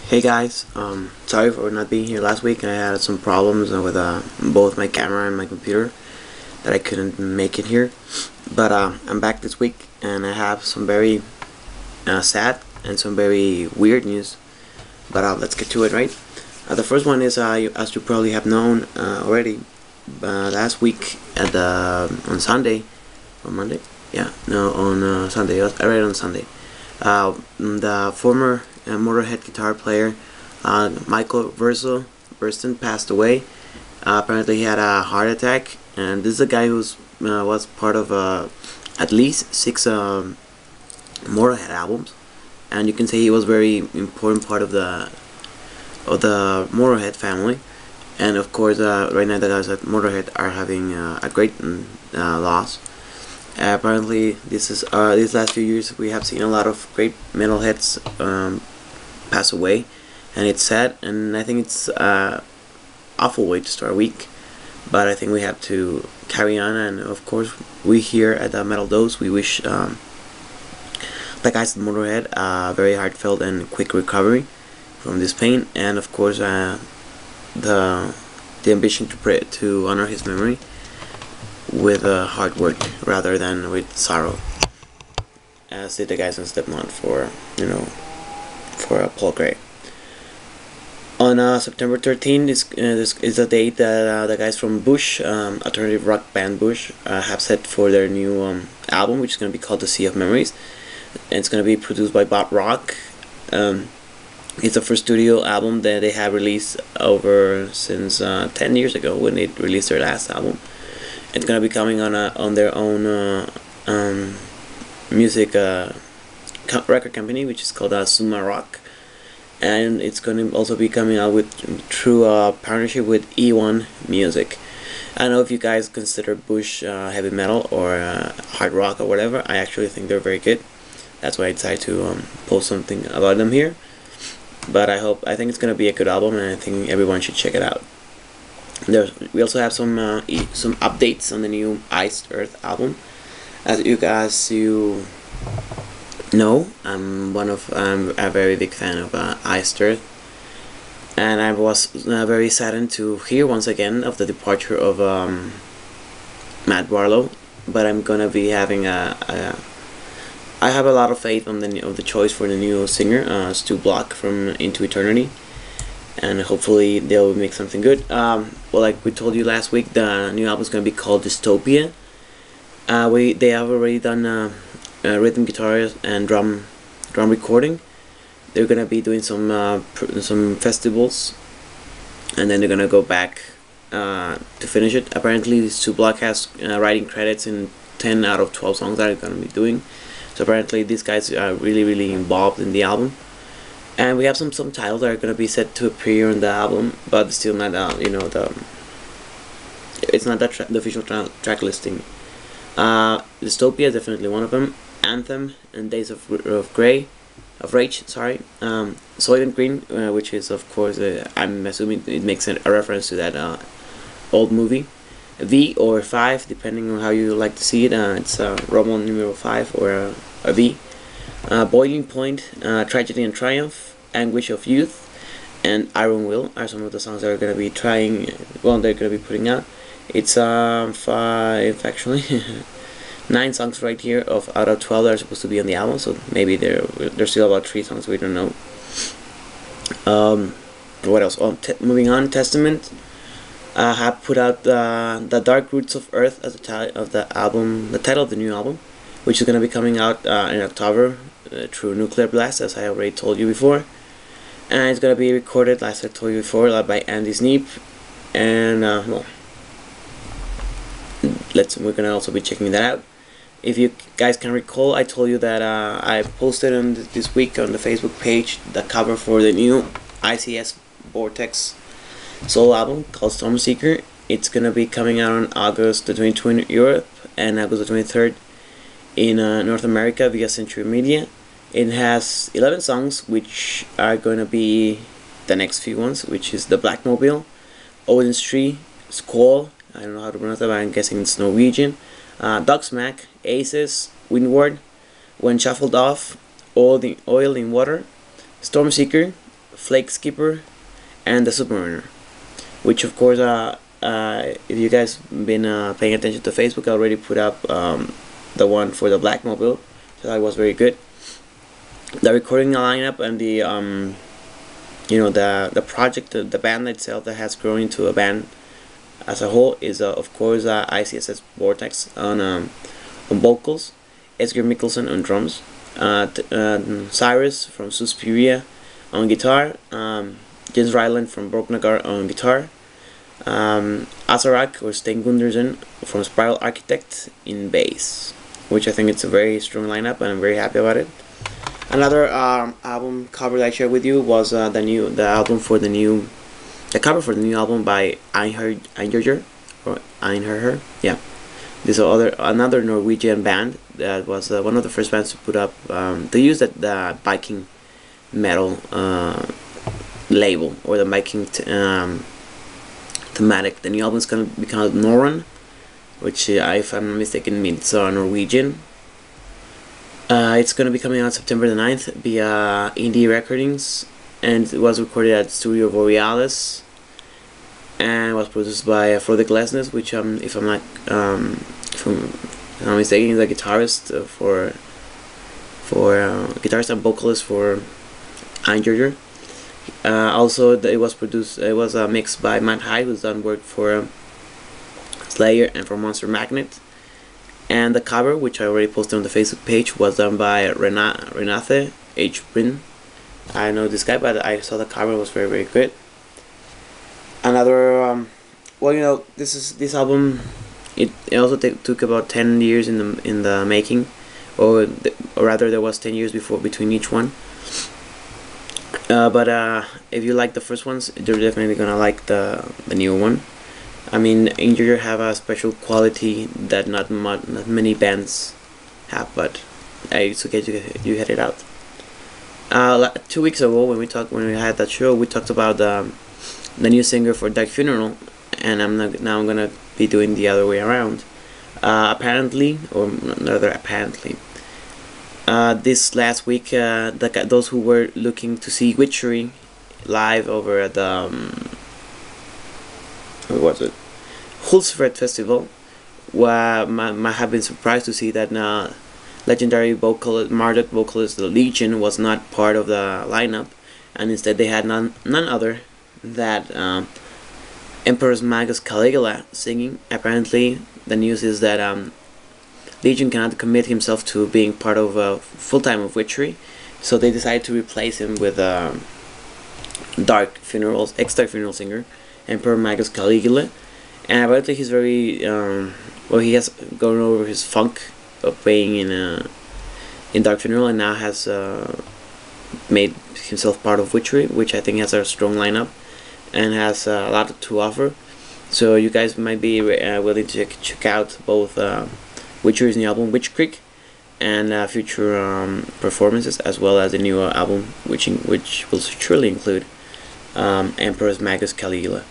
Hey guys, sorry for not being here last week. I had some problems with both my camera and my computer that I couldn't make it here. But I'm back this week and I have some very sad and some very weird news. But let's get to it, right? The first one is, as you probably have known already, last week on Sunday, on Monday? Yeah, no, on Sunday. I read it on Sunday. The former Motorhead guitar player Michael Verson passed away. Apparently he had a heart attack, and this is a guy who's was part of at least 6 Motorhead albums, and you can say he was very important part of the Motorhead family. And of course, right now the guys at Motorhead are having a great loss. Apparently, these last few years we have seen a lot of great metalheads pass away, and it's sad. And I think it's awful way to start a week, but I think we have to carry on. And of course, we here at the Metal Dose, we wish the guys at Motorhead a very heartfelt and quick recovery from this pain, and of course the ambition to honor his memory with hard work rather than with sorrow, as did the guys in Stepmont for Paul Gray. On September 13th this is the date that the guys from Bush, alternative rock band Bush, have set for their new album, which is going to be called The Sea of Memories, and it's going to be produced by Bob Rock. It's the first studio album that they have released since 10 years ago, when they released their last album. It's gonna be coming on their own music record company, which is called Suma Rock, and it's gonna also be coming out through a partnership with E1 Music. I don't know if you guys consider Bush heavy metal or hard rock or whatever. I actually think they're very good. That's why I decided to post something about them here. But I think it's gonna be a good album, and I think everyone should check it out. We also have some updates on the new Iced Earth album. As you know, I'm a very big fan of Iced Earth, and I was very saddened to hear once again of the departure of Matt Barlow. But I'm gonna be having I have a lot of faith on the choice for the new singer, Stu Block from Into Eternity, and hopefully they'll make something good. Well, like we told you last week, the new album is going to be called Dystopia. They have already done rhythm guitar and drum recording. They're going to be doing some festivals, and then they're going to go back to finish it. Apparently, Stu Block has writing credits in 10 out of 12 songs that they're going to be doing. So apparently these guys are really involved in the album. And we have some titles that are going to be set to appear on the album, but still not, it's not the official track listing. Dystopia is definitely one of them. Anthem and Days of Rage, sorry. Soylent Green, which is of course, I'm assuming it makes a reference to that old movie. V or 5, depending on how you like to see it. It's Roman numeral 5 or a V. Boiling Point, Tragedy and Triumph, Anguish of Youth, and Iron Will are some of the songs that are going to be they're going to be putting out. It's 5 actually, 9 songs right here out of 12 that are supposed to be on the album. So maybe there's still about 3 songs we don't know. What else? Moving on, Testament have put out the Dark Roots of Earth as the title of the new album, which is going to be coming out in October through Nuclear Blast, as I already told you before. And it's going to be recorded, as I told you before, by Andy Sneap. And we're going to also be checking that out. If you guys can recall, I told you that I posted this week on the Facebook page the cover for the new ICS Vortex solo album called Stormseeker. It's going to be coming out on August the 22nd in Europe and August the 23rd in North America via Century Media. It has 11 songs, which are going to be the next few ones, which is The Blackmobile, Odin's Tree, Squall, I don't know how to pronounce that, but I'm guessing it's Norwegian, Dogsmack, Aces, Windward, When Shuffled Off, Oil in Water, Stormseeker, Flake Skipper, and the Submariner. Which of course, if you guys been paying attention to Facebook, I already put up the one for the Black Mobile, so that was very good. The recording lineup and the the project, the band itself that has grown into a band as a whole is of course ICSS Vortex on vocals, Edgar Mikkelsen on drums, Cyrus from Suspiria on guitar, Jens Ryland from Broknagar on guitar, Azarak or Sten Gundersen from Spiral Architect in bass, which I think it's a very strong lineup and I'm very happy about it. Another album cover that I shared with you was the cover for the new album by Einherjer, or Einherjer, yeah. This another Norwegian band that was one of the first bands to put up to use the Viking metal label, or the Viking thematic. The new album is going to be called Norrøn, which if I'm not mistaken means Norwegian. It's going to be coming out September the 9th via Indie Recordings, and it was recorded at Studio Borealis and was produced by Frode Glesnes, which if I'm not mistaken, is a guitarist guitarist and vocalist for Einherjer. Also, it was mixed by Matt Hyde, who's done work for Slayer and for Monster Magnet. And the cover, which I already posted on the Facebook page, was done by Renate H. Brin. I know this guy, but I saw the cover, it was very, very good. Another, this album, it also took about 10 years in the making, or rather there was 10 years between each one. But if you like the first ones, you're definitely gonna like the new one. I mean, Einherjer have a special quality that not many bands have, but it's okay, you had it out. 2 weeks ago, when we had that show, we talked about the new singer for Dark Funeral, and I'm gonna be doing the other way around. Apparently, or rather apparently, this last week, those who were looking to see Witchery live over at the what was it? Hultsfred Festival, might have been surprised to see that legendary Marduk vocalist the Legion was not part of the lineup, and instead they had none other than Emperor's Magus Caligula singing. Apparently, the news is that Legion cannot commit himself to being part of full-time of Witchery, so they decided to replace him with ex-Dark Funeral singer Emperor Magus Caligula. And apparently he's very he has gone over his funk of playing in Dark Funeral, and now has made himself part of Witchery, which I think has a strong lineup and has a lot to offer. So you guys might be willing to check out both Witchery's new album Witch Creek and future performances, as well as the new album which will surely include Emperor's Magus Caligula.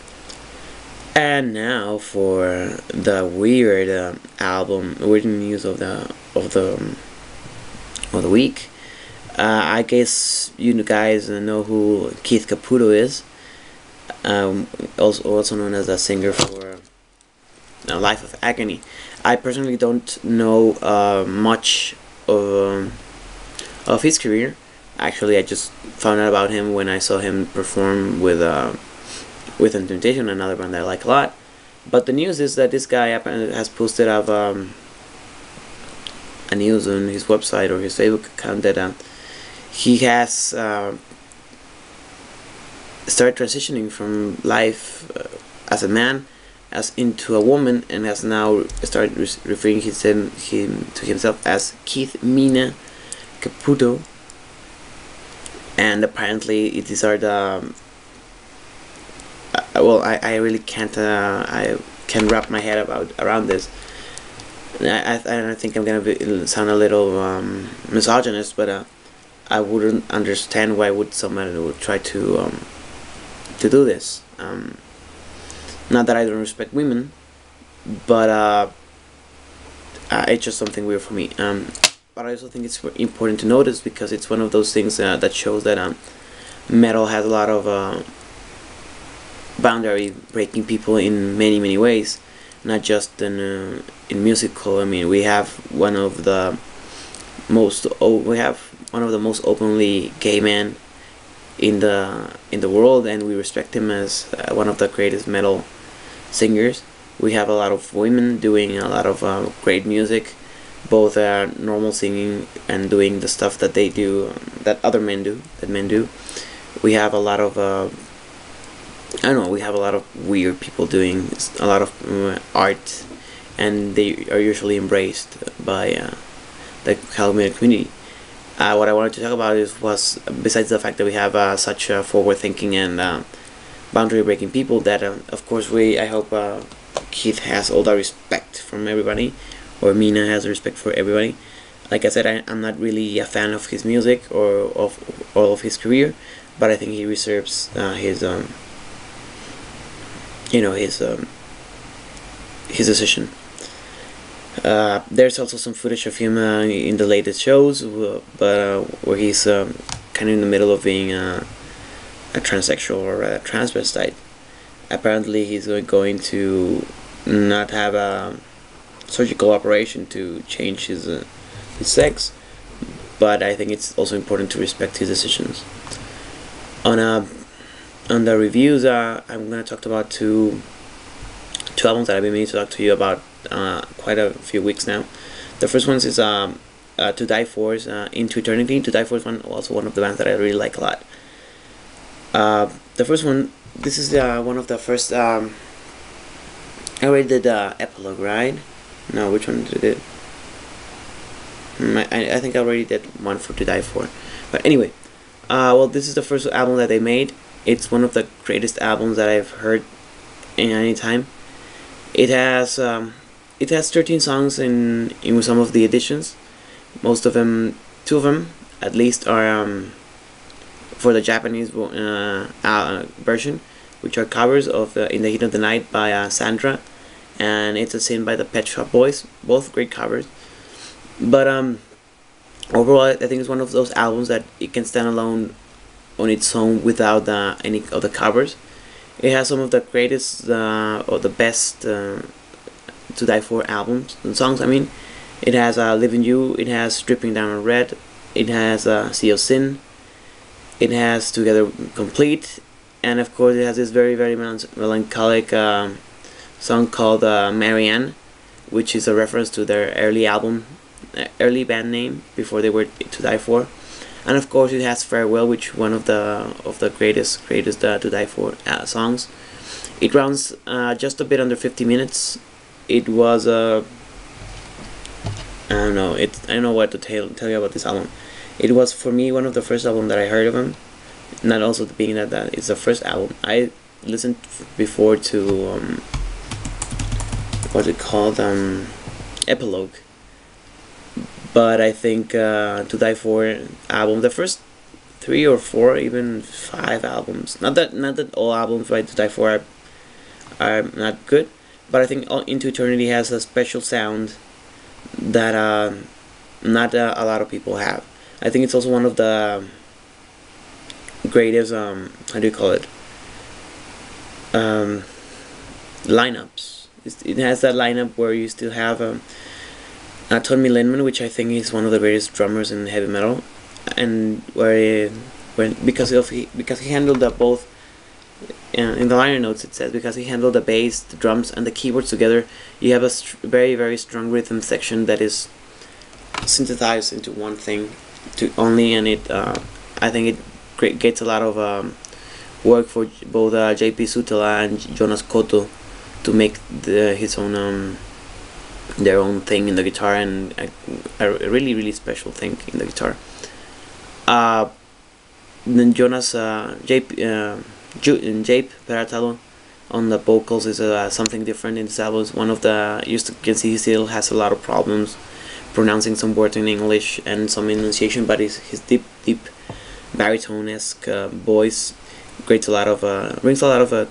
And now for the weird weird news of the week. I guess you guys know who Keith Caputo is, also known as a singer for Life of Agony. I personally don't know much of his career. Actually, I just found out about him when I saw him perform with Temptation, another band that I like a lot. But the news is that this guy has posted up a news on his website or his Facebook account that he has started transitioning from life as a man into a woman, and has now started referring to himself as Keith Mina Caputo. And apparently these are the I really can't wrap my head around this. I think I'm gonna sound a little misogynist, but I wouldn't understand why somebody would try to do this. Not that I don't respect women, but it's just something weird for me. But I also think it's important to notice, because it's one of those things that shows that metal has a lot of boundary breaking people in many ways, not just in musical. I mean, we have one of the most openly gay men in the world, and we respect him as one of the greatest metal singers. We have a lot of women doing a lot of great music, both normal singing and doing the stuff that they do, that other men do, that men do. We have a lot of I don't know. We have a lot of weird people doing a lot of art, and they are usually embraced by the Calvin community. What I wanted to talk about was besides the fact that we have such forward-thinking and boundary-breaking people, that of course I hope Keith has all the respect from everybody, or Mina has respect for everybody. Like I said, I'm not really a fan of his music or of all of his career, but I think he reserves his decision. There's also some footage of him in the latest shows, but where he's kind of in the middle of being a transsexual or a transvestite. Apparently, he's going to not have a surgical operation to change his sex, but I think it's also important to respect his decisions. On the reviews, I'm going to talk about two albums that I've been meaning to talk to you about quite a few weeks now. The first one is To Die For's Into Eternity. To Die For is also one of the bands that I really like a lot. The first one, this is one of the first. I already did Epilogue, right? No, which one did it? I think I already did one for To Die For. But anyway, well, this is the first album that they made. It's one of the greatest albums that I've heard in any time. It has 13 songs in some of the editions. Most of them, 2 of them at least, are for the Japanese version, which are covers of In the Heat of the Night by Sandra, and It's a Sin by the Pet Shop Boys. Both great covers. But overall, I think it's one of those albums that it can stand alone on its own without any of the covers. It has some of the greatest or the best To Die For albums and songs. I mean, it has Live in You, it has Dripping Down on Red, it has Sea of Sin, it has Together Complete, and of course it has this very melancholic song called Marianne, which is a reference to their early band name before they were To Die For. And of course it has Farewell, which one of the greatest To Die For songs. It runs just a bit under 50 minutes. It was I don't know what to tell you about this album. It was for me one of the first albums that I heard of him. Not also being that it's the first album I listened before to what's it called, Epilogue. But I think To Die For album, the first 3 or 4, even 5 albums. Not that all albums by To Die For are not good, but I think Into Eternity has a special sound that not a lot of people have. I think it's also one of the greatest how do you call it, lineups. It has that lineup where you still have Tommy Lindman, which I think is one of the greatest drummers in heavy metal, and because he handled both. In the liner notes it says, because he handled the bass, the drums, and the keyboards together, you have a very strong rhythm section that is synthesized into one thing and it I think it gets a lot of work for both JP Sutela and Jonas Koto to make their own thing in the guitar, and a really special thing in the guitar. Then Jonas Jape Peratalo on the vocals is something different in this album. One of the, you can see he still has a lot of problems pronouncing some words in English and some enunciation, but his deep baritone-esque voice brings a lot of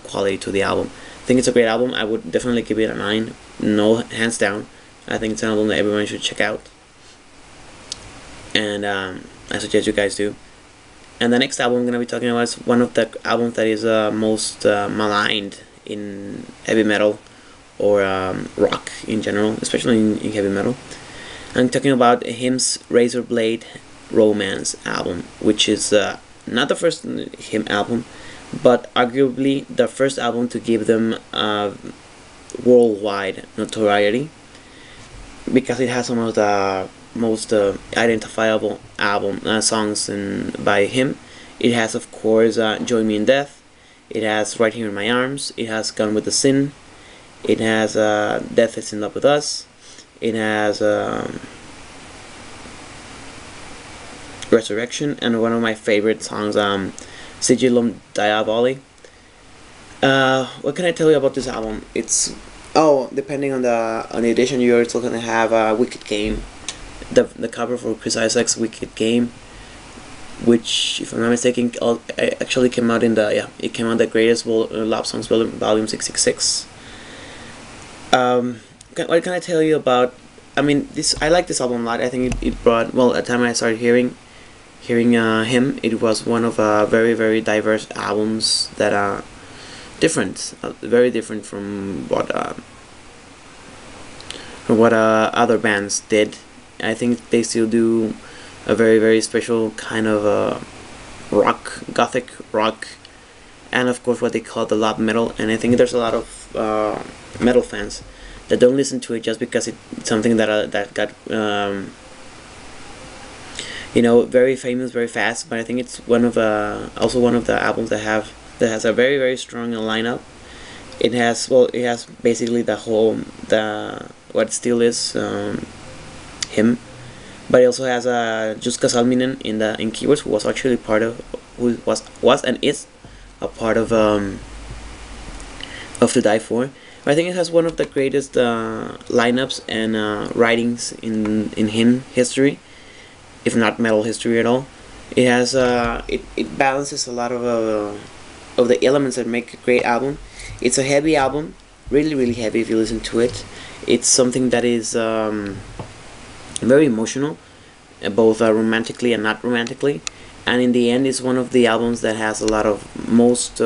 quality to the album. I think it's a great album. I would definitely give it a 9. No, hands down. I think it's an album that everyone should check out, and I suggest you guys do. And the next album I'm gonna be talking about is one of the albums that is most maligned in heavy metal or rock in general, especially in heavy metal. I'm talking about hymn's Razorblade Romance album, which is not the first hymn album, but arguably the first album to give them worldwide notoriety, because it has some of the most identifiable songs by him. It has, of course, Join Me in Death. It has Right Here in My Arms. It has Gone with the Sin. It has Death is in Love with Us. It has Resurrection, and one of my favorite songs, Sigillum Diaboli. What can I tell you about this album? It's depending on the edition, you're still gonna have a Wicked Game, the cover for Chris Isaac's Wicked Game, which, if I'm not mistaken, actually came out in it came out the Greatest Love Songs Volume 666. What can I tell you about? I mean, I like this album a lot. I think it brought, well, at the time I started hearing him, it was one of very, very diverse albums that are different, very different from what other bands did. I think they still do a very, very special kind of rock, gothic rock, and of course what they call the love metal. And I think there's a lot of metal fans that don't listen to it just because it's something that got very famous very fast. But I think it's also one of the albums that has a very, very strong lineup. It has basically what still is him, but it also has Juska Salminen in keyboards, who was actually was and is a part of To Die For. I think it has one of the greatest lineups and writings in hymn history, if not metal history at all. It has it balances a lot of the elements that make a great album. It's a heavy album, really, really heavy if you listen to it. It's something that is very emotional, both romantically and not romantically. And in the end, it's one of the albums that has a lot of most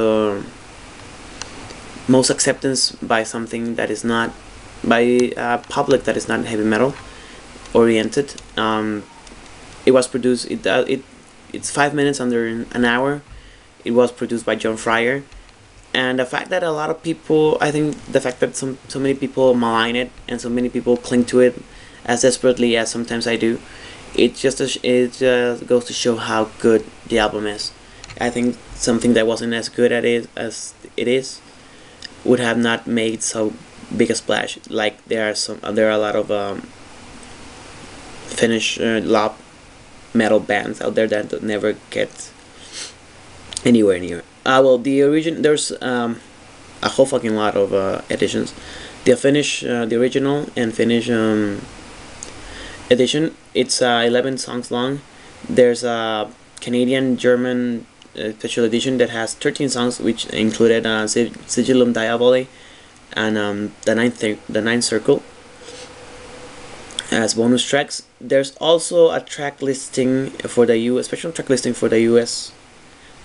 acceptance by something that is not, by public that is not heavy metal oriented. It was produced, it's 5 minutes under an hour. It was produced by John Fryer, and the fact that a lot of people, I think the fact that so many people malign it and so many people cling to it as desperately as sometimes I do, it just goes to show how good the album is. I think something that wasn't as good at it as it is would have not made so big a splash. Like there are a lot of Finnish love metal bands out there that never get anywhere near. There's a whole fucking lot of editions. The original and Finnish edition, it's 11 songs long. There's a Canadian German special edition that has 13 songs, which included Sigillum Diaboli and the Ninth Circle as bonus tracks. There's also a track listing for the special track listing for the US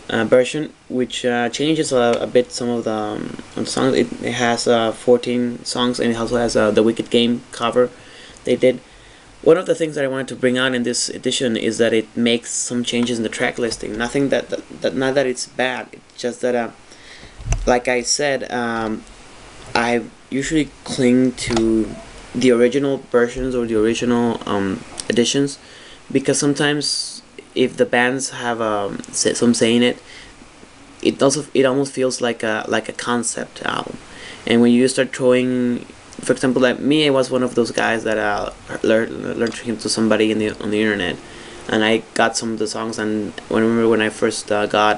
version, which changes a bit some of the songs. It has 14 songs, and it also has the Wicked Game cover they did. One of the things that I wanted to bring out in this edition is that it makes some changes in the track listing. Nothing that not that it's bad. It's just that, like I said, I usually cling to the original versions or the original editions, because sometimes if the bands have some say in it, it almost feels like a concept album. And when you start throwing, for example, like me, I was one of those guys that learned to him to somebody on the internet, and I got some of the songs. And I remember when I first got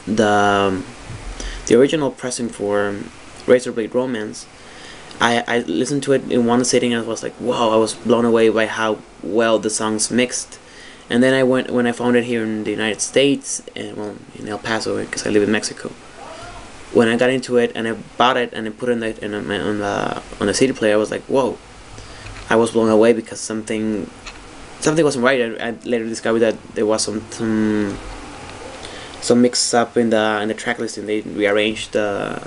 the original pressing for Razorblade Romance, I listened to it in one sitting and I was like, wow, I was blown away by how well the songs mixed. And then when I found it here in the United States, and well, in El Paso, because I live in Mexico. When I got into it and I bought it and I put it on the CD player, I was like, whoa! I was blown away because something something wasn't right. I later discovered that there was some mix up in the track listing. They rearranged the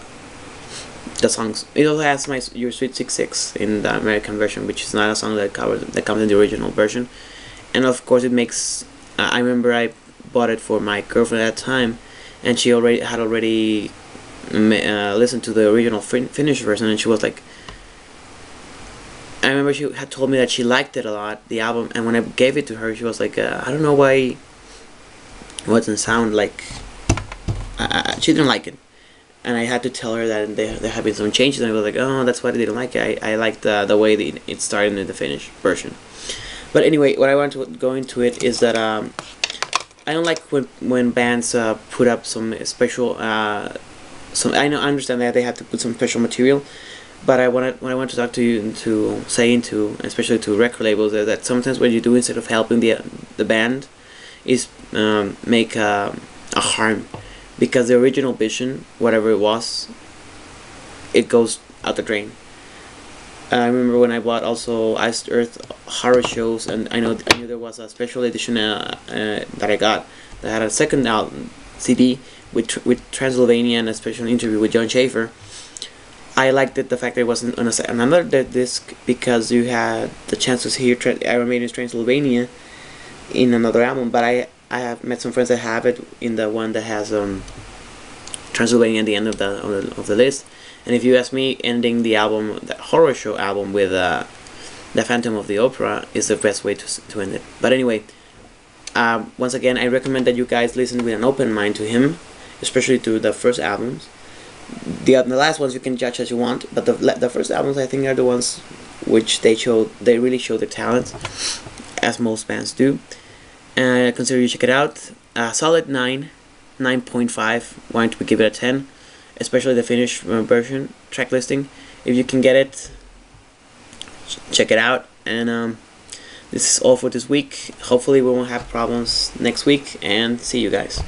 songs. It also has my Your Sweet 66 in the American version, which is not a song that comes in the original version. And of course it makes, I remember I bought it for my girlfriend at the time, and she had already listened to the original Finnish version, and she was like, I remember she had told me that she liked it a lot, the album, and when I gave it to her, she was like, I don't know why it doesn't sound like, she didn't like it. And I had to tell her that there have been some changes, and I was like, oh, that's why I didn't like it. I liked the way it started in the Finnish version. But anyway, what I want to go into it is that I don't like when bands put up some special, I understand that they have to put some special material, but what I want to talk to you especially to record labels, is that sometimes what you do instead of helping the band is make a harm, because the original vision, whatever it was, it goes out the drain. I remember when I bought also Iced Earth horror shows, and I knew there was a special edition that I got that had a second album CD with Transylvania and a special interview with John Schaefer. I liked it, the fact that it wasn't on another disc, because you had the chance to hear Iron Maiden's Transylvania in another album. But I have met some friends that have it in the one that has Transylvania at the end of the list. And if you ask me, ending the album, the horror show album, with the Phantom of the Opera is the best way to end it. But anyway, once again, I recommend that you guys listen with an open mind to him, especially to the first albums. The last ones you can judge as you want, but the first albums, I think, are the ones which they really show their talent, as most bands do. And I consider you check it out. Solid 9.5. Why don't we give it a 10? Especially the Finnish version track listing. If you can get it, check it out. And this is all for this week. Hopefully we won't have problems next week, and see you guys.